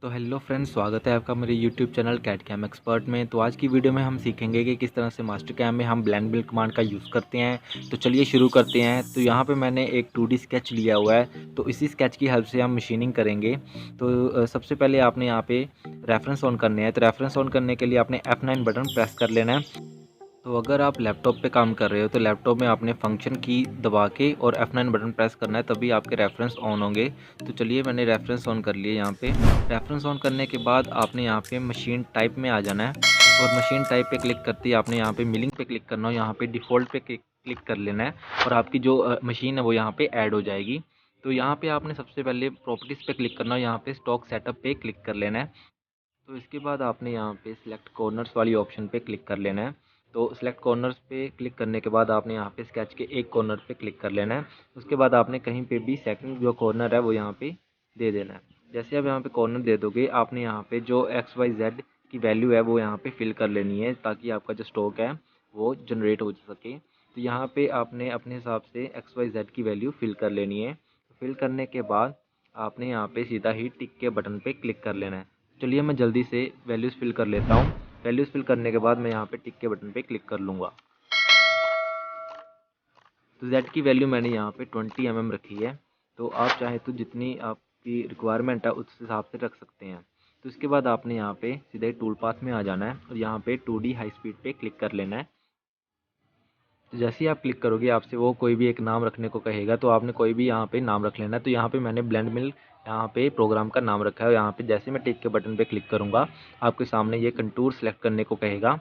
तो hello friends, स्वागत है आपका मेरे YouTube channel CAD CAM expert में। तो आज की वीडियो में हम सीखेंगे कि किस तरह से मास्टर कैम में हम ब्लेंड मिल कमांड का यूज़ करते हैं। तो चलिए शुरू करते हैं। तो यहाँ पे मैंने एक 2D स्केच लिया हुआ है, तो इसी स्केच की हेल्प से हम मशीनिंग करेंगे। तो सबसे पहले आपने यहाँ पे रेफरेंस ऑन करने हैं। तो रेफरेंस ऑन करने के लिए आपने F9 बटन प्रेस कर लेना है। तो अगर आप लैपटॉप पे काम कर रहे हो तो लैपटॉप में आपने फंक्शन की दबा के और F9 बटन प्रेस करना है, तभी आपके रेफरेंस ऑन होंगे। तो चलिए मैंने रेफरेंस ऑन कर लिए। यहाँ पे रेफरेंस ऑन करने के बाद आपने यहाँ पे मशीन टाइप में आ जाना है और मशीन टाइप पे क्लिक करते ही आपने यहाँ पे मिलिंग पे क्लिक करना हो। यहाँ पे डिफ़ॉल्ट पे क्लिक कर लेना है और आपकी जो मशीन है वो यहाँ पे ऐड हो जाएगी। तो यहाँ पे आपने सबसे पहले प्रॉपर्टीज़ पे क्लिक करना हो, यहाँ पे स्टॉक सेटअप पे क्लिक कर लेना है। तो इसके बाद आपने यहाँ पे सिलेक्ट कॉर्नर्स वाली ऑप्शन पे क्लिक कर लेना है। तो सिलेक्ट कॉर्नर्स पे क्लिक करने के बाद आपने यहाँ पे स्केच के एक कॉर्नर पे क्लिक कर लेना है। उसके बाद आपने कहीं पे भी सेकंड जो कॉर्नर है वो यहाँ पे दे देना है। जैसे आप यहाँ पे कॉर्नर दे दोगे, आपने यहाँ पे जो XYZ की वैल्यू है वो यहाँ पे फिल कर लेनी है, ताकि आपका जो स्टॉक है वो जनरेट हो सके। तो यहाँ पे आपने अपने हिसाब से XYZ की वैल्यू फिल कर लेनी है। फिल करने के बाद आपने यहाँ पे सीधा ही टिक के बटन पे क्लिक कर लेना है। चलिए मैं जल्दी से वैल्यूज़ फिल कर लेता हूँ। वैल्यूज़ फिल करने के बाद मैं यहाँ पे टिक के बटन पे क्लिक कर लूँगा। तो Z की वैल्यू मैंने यहाँ पे 20 mm रखी है। तो आप चाहे तो जितनी आपकी रिक्वायरमेंट है उस हिसाब से रख सकते हैं। तो इसके बाद आपने यहाँ पे सीधे टूल पाथ में आ जाना है और यहाँ पे 2D हाई स्पीड पे क्लिक कर लेना है। तो जैसे ही आप क्लिक करोगे आपसे वो कोई भी एक नाम रखने को कहेगा, तो आपने कोई भी यहाँ पे नाम रख लेना है। तो यहाँ पे मैंने ब्लेंड मिल यहाँ पे प्रोग्राम का नाम रखा है। यहाँ पे जैसे मैं टिक के बटन पे क्लिक करूँगा आपके सामने ये कंटूर सेलेक्ट करने को कहेगा।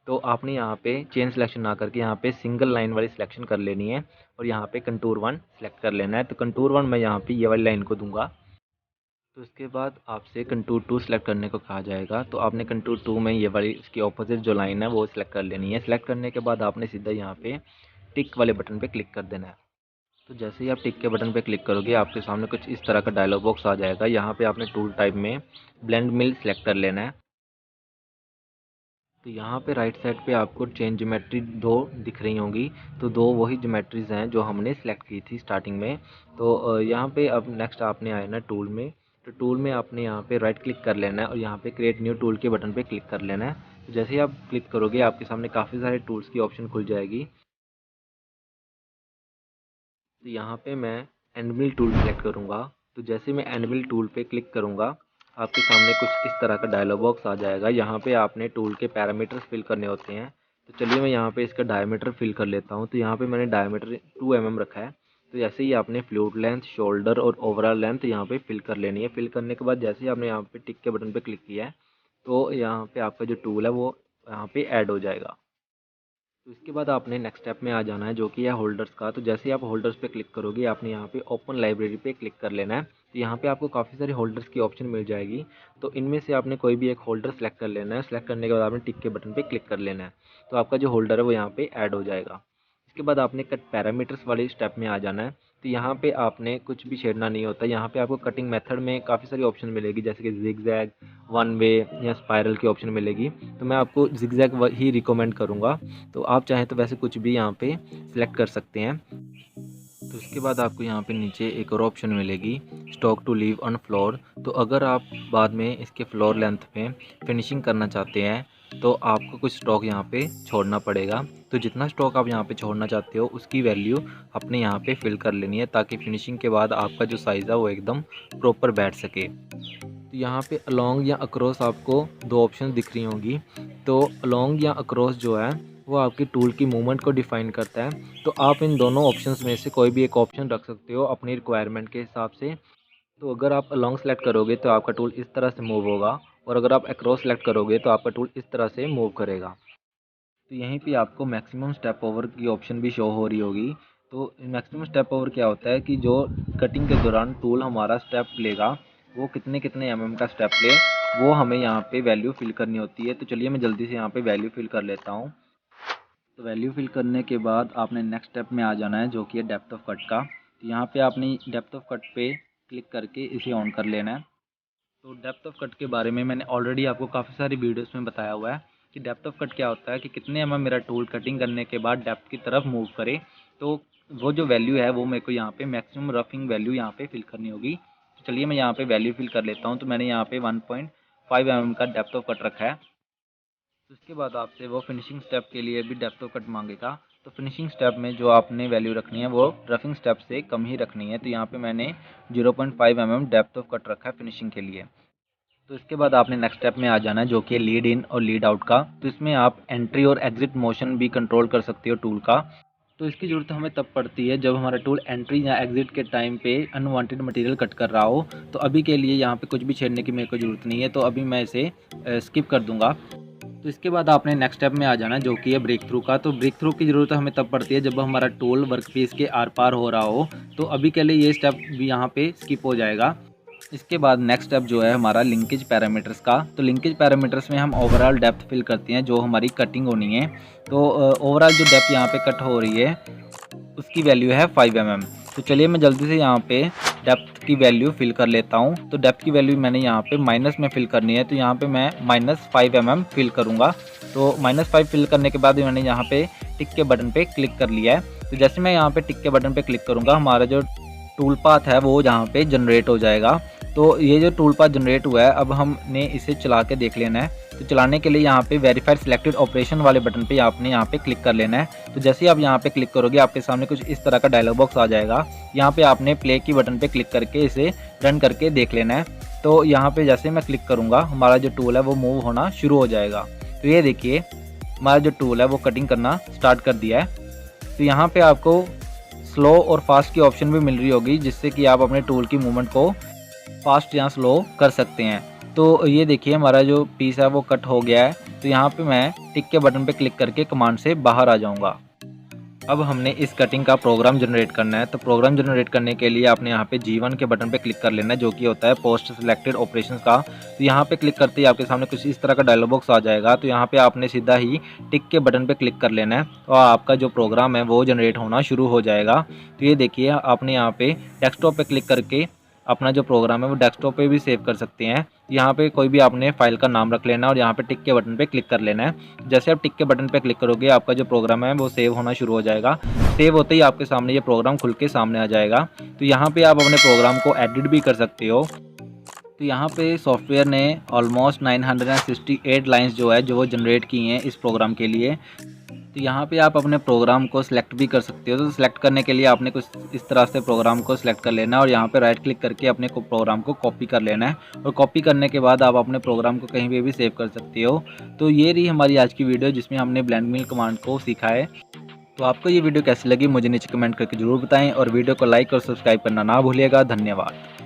तो आपने यहाँ पे चेन सिलेक्शन ना करके यहाँ पे सिंगल लाइन वाली सिलेक्शन कर लेनी है और यहाँ पे कंटूर 1 सेलेक्ट कर लेना है। तो कंटूर 1 मैं यहाँ पे ये वाली लाइन को दूंगा। तो इसके बाद आपसे कंटूर 2 सेलेक्ट करने को कहा जाएगा। तो आपने कंटूर 2 में ये वाली इसकी ऑपोजिट जो लाइन है वो सिलेक्ट कर लेनी है। सिलेक्ट करने के बाद आपने सीधा यहाँ पे टिक वाले बटन पे क्लिक कर देना है। तो जैसे ही आप टिक के बटन पे क्लिक करोगे आपके सामने कुछ इस तरह का डायलॉग बॉक्स आ जाएगा। यहाँ पे आपने टूल टाइप में ब्लेंड मिल सेलेक्ट कर लेना है। तो यहाँ पे राइट साइड पे आपको चेंज ज्योमेट्री दो दिख रही होंगी। तो दो वही ज्योमेट्रीज हैं जो हमने सेलेक्ट की थी स्टार्टिंग में। तो यहाँ पे अब नेक्स्ट आपने आया ना टूल में। तो टूल में आपने यहाँ पे राइट क्लिक कर लेना है और यहाँ पे क्रिएट न्यू टूल के बटन पे क्लिक कर लेना है। तो जैसे ही आप क्लिक करोगे आपके सामने काफ़ी सारे टूल्स की ऑप्शन खुल जाएगी। तो यहाँ पे मैं एनिमल टूल सेलेक्ट करूँगा। तो जैसे मैं एनिमल टूल पे क्लिक करूँगा आपके सामने कुछ इस तरह का डायलॉग बॉक्स आ जाएगा। यहाँ पे आपने टूल के पैरामीटर्स फिल करने होते हैं। तो चलिए मैं यहाँ पे इसका डायमीटर फिल कर लेता हूँ। तो यहाँ पे मैंने डायमीटर 2 mm रखा है। तो जैसे ही आपने फ्लूट लेंथ, शोल्डर और ओवरऑल लेंथ यहाँ पे फिल कर लेनी है। फिल करने के बाद जैसे ही आपने यहाँ पे टिक के बटन पे क्लिक किया है तो यहाँ पे आपका जो टूल है वो यहाँ पे ऐड हो जाएगा। तो इसके बाद आपने नेक्स्ट स्टेप में आ जाना है जो कि है होल्डर्स का। तो जैसे ही आप होल्डर्स पे क्लिक करोगे आपने यहाँ पे ओपन लाइब्रेरी पे क्लिक कर लेना है। तो यहाँ पे आपको काफ़ी सारे होल्डर्स की ऑप्शन मिल जाएगी। तो इनमें से आपने कोई भी एक होल्डर सेलेक्ट कर लेना है। सेलेक्ट करने के बाद आपने टिक के बटन पे क्लिक कर लेना है। तो आपका जो होल्डर है वो यहाँ पे ऐड हो जाएगा। इसके बाद आपने कट पैरामीटर्स वाले स्टेप में आ जाना है। तो यहाँ पे आपने कुछ भी छेड़ना नहीं होता। यहाँ पे आपको कटिंग मेथड में काफ़ी सारी ऑप्शन मिलेगी, जैसे कि जिगजैग, वन वे या स्पाइरल की ऑप्शन मिलेगी। तो मैं आपको जिगजैग ही रिकमेंड करूँगा। तो आप चाहें तो वैसे कुछ भी यहाँ पे सिलेक्ट कर सकते हैं। तो इसके बाद आपको यहाँ पे नीचे एक और ऑप्शन मिलेगी, stock to leave on floor. तो अगर आप बाद में इसके फ्लोर लेंथ में फिनिशिंग करना चाहते हैं तो आपको कुछ स्टॉक यहाँ पे छोड़ना पड़ेगा। तो जितना स्टॉक आप यहाँ पे छोड़ना चाहते हो उसकी वैल्यू अपने यहाँ पे फिल कर लेनी है, ताकि फिनिशिंग के बाद आपका जो साइज़ है वो एकदम प्रॉपर बैठ सके। तो यहाँ पे अलोंग या अक्रॉस आपको दो ऑप्शन दिख रही होंगी। तो अलोंग या अक्रॉस जो है वो आपकी टूल की मूवमेंट को डिफ़ाइन करता है। तो आप इन दोनों ऑप्शंस में से कोई भी एक ऑप्शन रख सकते हो अपनी रिक्वायरमेंट के हिसाब से। तो अगर आप अलोंग सेलेक्ट करोगे तो आपका टूल इस तरह से मूव होगा और अगर आप अक्रॉस सेलेक्ट करोगे तो आपका टूल इस तरह से मूव करेगा। तो यहीं पे आपको मैक्सिमम स्टेप ओवर की ऑप्शन भी शो हो रही होगी। तो मैक्सिमम स्टेप ओवर क्या होता है कि जो कटिंग के दौरान टूल हमारा स्टेप लेगा वो कितने कितने का स्टेप ले, वो हमें यहाँ पे वैल्यू फिल करनी होती है। तो चलिए मैं जल्दी से यहाँ पे वैल्यू फिल कर लेता हूँ। तो वैल्यू फिल करने के बाद आपने नेक्स्ट स्टेप में आ जाना है जो कि है डेप्थ ऑफ कट का। तो यहाँ पे आपने डेप्थ ऑफ कट पे क्लिक करके इसे ऑन कर लेना है। तो डेप्थ ऑफ कट के बारे में मैंने ऑलरेडी आपको काफ़ी सारी वीडियोस में बताया हुआ है कि डेप्थ ऑफ कट क्या होता है, कि कितने मेरा टूल कटिंग करने के बाद डेप्थ की तरफ मूव करे। तो वो जो वैल्यू है वो मेरे को यहाँ पे मैक्सिमम रफिंग वैल्यू यहाँ पे फिल करनी होगी। चलिए मैं यहाँ पे वैल्यू फिल कर लेता हूँ। तो मैंने यहाँ पे 1.5 mm का डेप्थ ऑफ कट रखा है। तो इसके बाद आपसे वो फिनिशिंग स्टेप के लिए भी डेप्थ ऑफ कट मांगेगा। तो फिनिशिंग स्टेप में जो आपने वैल्यू रखनी है वो रफिंग स्टेप से कम ही रखनी है। तो यहाँ पे मैंने 0.5 mm डेप्थ ऑफ कट रखा है फिनिशिंग के लिए। तो इसके बाद आपने नेक्स्ट स्टेप में आ जाना है, जो कि लीड इन और लीड आउट का। तो इसमें आप एंट्री और एग्जिट मोशन भी कंट्रोल कर सकते हो टूल का। तो इसकी ज़रूरत हमें तब पड़ती है जब हमारा टूल एंट्री या एग्जिट के टाइम पे अनवांटेड मटेरियल कट कर रहा हो। तो अभी के लिए यहाँ पे कुछ भी छेड़ने की मेरे को ज़रूरत नहीं है, तो अभी मैं इसे स्किप कर दूंगा। तो इसके बाद आपने नेक्स्ट स्टेप में आ जाना है, जो कि है ब्रेक थ्रू का। तो ब्रेक थ्रू की ज़रूरत हमें तब पड़ती है जब हमारा टूल वर्कपीस के आर पार हो रहा हो। तो अभी के लिए ये स्टेप भी यहाँ पे स्किप हो जाएगा। इसके बाद नेक्स्ट स्टेप जो है हमारा लिंकेज पैरामीटर्स का। तो लिंकेज पैरामीटर्स में हम ओवरऑल डेप्थ फिल करते हैं जो हमारी कटिंग होनी है। तो ओवरऑल जो डेप्थ यहाँ पे कट हो रही है उसकी वैल्यू है 5 mm। तो चलिए मैं जल्दी से यहाँ पे डेप्थ की वैल्यू फिल कर लेता हूँ। तो डेप्थ की वैल्यू मैंने यहाँ पे माइनस में फिल करनी है। तो यहाँ पे मैं -5 mm फिल करूँगा। तो -5 फिल करने के बाद मैंने यहाँ पे टिक के बटन पे क्लिक कर लिया है। तो जैसे मैं यहाँ पे टिक के बटन पे क्लिक करूँगा हमारा जो टूल पाथ है वो यहाँ पे जनरेट हो जाएगा। तो ये जो टूल पाथ जनरेट हुआ है अब हमने इसे चला के देख लेना है। तो चलाने के लिए यहाँ पे वेरीफाइड सिलेक्टेड ऑपरेशन वाले बटन पे आपने यहाँ पे क्लिक कर लेना है। तो जैसे ही आप यहाँ पे क्लिक करोगे आपके सामने कुछ इस तरह का डायलॉग बॉक्स आ जाएगा। यहाँ पे आपने प्ले की बटन पे क्लिक करके इसे रन करके देख लेना है। तो यहाँ पे जैसे मैं क्लिक करूँगा हमारा जो टूल है वो मूव होना शुरू हो जाएगा। तो ये देखिए हमारा जो टूल है वो कटिंग करना स्टार्ट कर दिया है। तो यहाँ पे आपको स्लो और फास्ट की ऑप्शन भी मिल रही होगी, जिससे कि आप अपने टूल की मूवमेंट को फास्ट या स्लो कर सकते हैं। तो ये देखिए हमारा जो पीस है वो कट हो गया है। तो यहाँ पे मैं टिक के बटन पे क्लिक करके कमांड से बाहर आ जाऊँगा। अब हमने इस कटिंग का प्रोग्राम जनरेट करना है। तो प्रोग्राम जनरेट करने के लिए आपने यहाँ पे G1 के बटन पे क्लिक कर लेना है, जो कि होता है पोस्ट सिलेक्टेड ऑपरेशंस का। तो यहाँ पे क्लिक करते ही आपके सामने कुछ इस तरह का डायलॉग बॉक्स आ जाएगा। तो यहाँ पे आपने सीधा ही टिक के बटन पे क्लिक कर लेना है और आपका जो प्रोग्राम है वो जनरेट होना शुरू हो जाएगा। तो ये देखिए आपने यहाँ पे डेस्कटॉप पे क्लिक करके अपना जो प्रोग्राम है वो डेस्कटॉप पे भी सेव कर सकते हैं। यहाँ पे कोई भी आपने फाइल का नाम रख लेना और यहाँ पे टिक के बटन पे क्लिक कर लेना है। जैसे आप टिक के बटन पे क्लिक करोगे आपका जो प्रोग्राम है वो सेव होना शुरू हो जाएगा। सेव होते ही आपके सामने ये प्रोग्राम खुल के सामने आ जाएगा। तो यहाँ पे आप अपने प्रोग्राम को एडिट भी कर सकते हो। तो यहाँ पे सॉफ्टवेयर ने ऑलमोस्ट 968 लाइन्स जो है जो वो जनरेट की हैं इस प्रोग्राम के लिए। तो यहाँ पे आप अपने प्रोग्राम को सिलेक्ट भी कर सकते हो। तो सिलेक्ट करने के लिए आपने कुछ इस तरह से प्रोग्राम को सिलेक्ट कर लेना है और यहाँ पे राइट क्लिक करके अपने प्रोग्राम को कॉपी कर लेना है। और कॉपी करने के बाद आप अपने प्रोग्राम को कहीं पे भी सेव कर सकते हो। तो ये रही हमारी आज की वीडियो जिसमें हमने ब्लेंड मिल कमांड को सीखा है। तो आपको ये वीडियो कैसी लगी मुझे नीचे कमेंट करके ज़रूर बताएं और वीडियो को लाइक और सब्सक्राइब करना ना भूलिएगा। धन्यवाद।